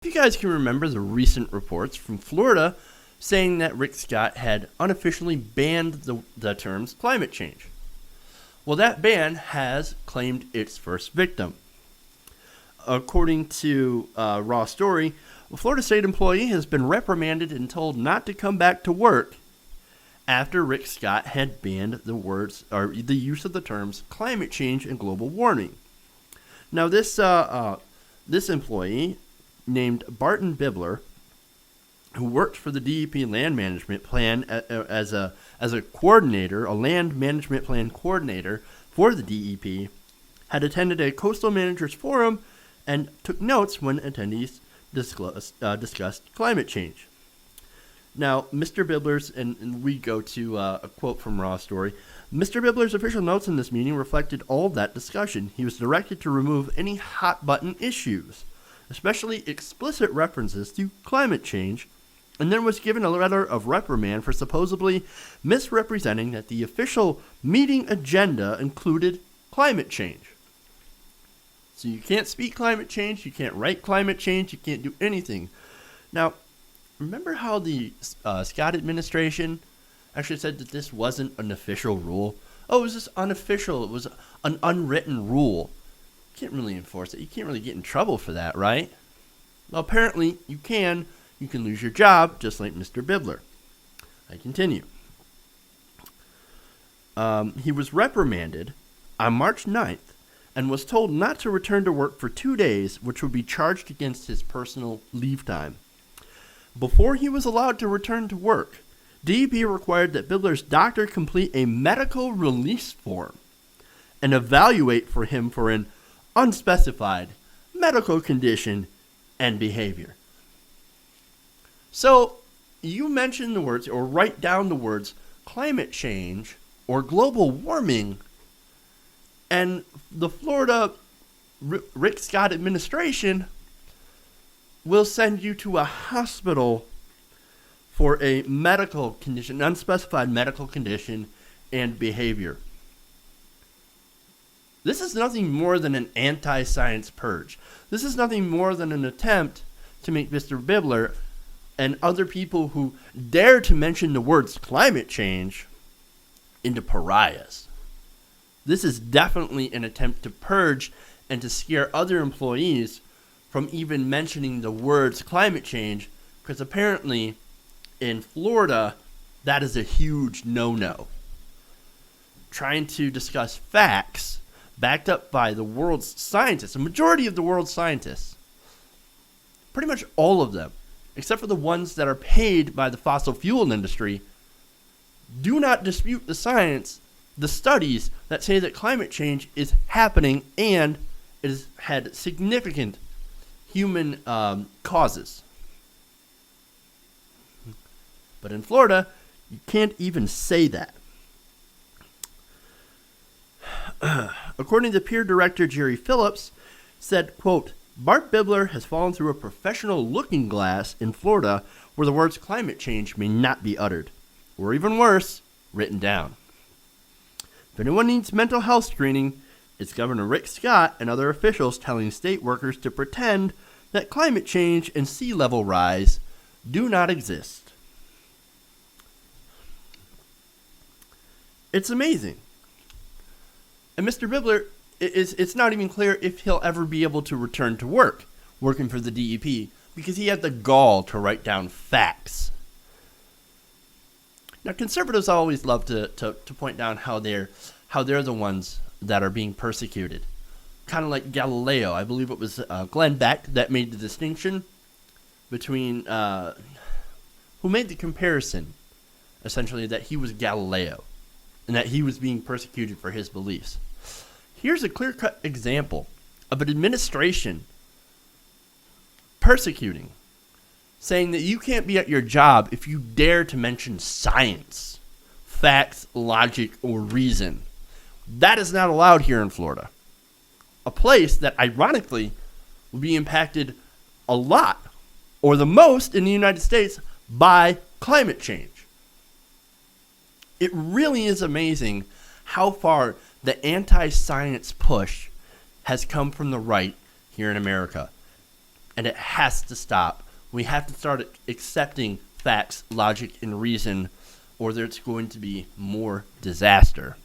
If you guys can remember the recent reports from Florida saying that Rick Scott had unofficially banned the terms climate change. Well, that ban has claimed its first victim. According to Raw Story, a Florida State employee has been reprimanded and told not to come back to work after Rick Scott had banned the use of the terms climate change and global warming. Now, this employee named Barton Bibler, who worked for the DEP land management plan as a coordinator, a land management plan coordinator for the DEP, had attended a coastal managers forum and took notes when attendees discussed climate change. Now, Mr. Bibler's, and we go to a quote from Raw Story, Mr. Bibler's official notes in this meeting reflected all of that discussion. He was directed to remove any hot-button issues, especially explicit references to climate change, and then was given a letter of reprimand for supposedly misrepresenting that the official meeting agenda included climate change. So you can't speak climate change, you can't write climate change, you can't do anything. Now, remember how the Scott administration actually said that this wasn't an official rule? Oh, it was just unofficial. It was an unwritten rule. You can't really enforce it. You can't really get in trouble for that, right? Well, apparently you can. You can lose your job, just like Mr. Bibler. I continue. He was reprimanded on March 9th and was told not to return to work for 2 days, which would be charged against his personal leave time. Before he was allowed to return to work, DEP required that Bibler's doctor complete a medical release form and evaluate for him for an unspecified medical condition and behavior. So, you mention the words or write down the words climate change or global warming, and the Florida Rick Scott administration will send you to a hospital for a medical condition, unspecified medical condition and behavior. This is nothing more than an anti-science purge. This is nothing more than an attempt to make Mr. Bibler and other people who dare to mention the words climate change into pariahs. This is definitely an attempt to purge and to scare other employees from even mentioning the words climate change, because apparently in Florida, that is a huge no-no. Trying to discuss facts backed up by the world's scientists, a majority of the world's scientists, pretty much all of them, except for the ones that are paid by the fossil fuel industry, do not dispute the science, the studies that say that climate change is happening and it has had significant human causes. But in Florida, you can't even say that. According to peer director Jerry Phillips, said, quote, Bart Bibler has fallen through a professional looking glass in Florida where the words climate change may not be uttered, or even worse, written down. If anyone needs mental health screening, it's Governor Rick Scott and other officials telling state workers to pretend that climate change and sea level rise do not exist. It's amazing. And Mr. Bibler, it's not even clear if he'll ever be able to return to work, working for the DEP, because he had the gall to write down facts. Now, conservatives always love to point down how they're the ones that are being persecuted. Kind of like Galileo. I believe it was Glenn Beck that made the distinction between, who made the comparison, essentially, that he was Galileo and that he was being persecuted for his beliefs. Here's a clear-cut example of an administration persecuting, saying that you can't be at your job if you dare to mention science, facts, logic, or reason. That is not allowed here in Florida. A place that, ironically, will be impacted a lot, or the most in the United States, by climate change. It really is amazing how far the anti-science push has come from the right here in America. And it has to stop. We have to start accepting facts, logic, and reason, or there's going to be more disaster.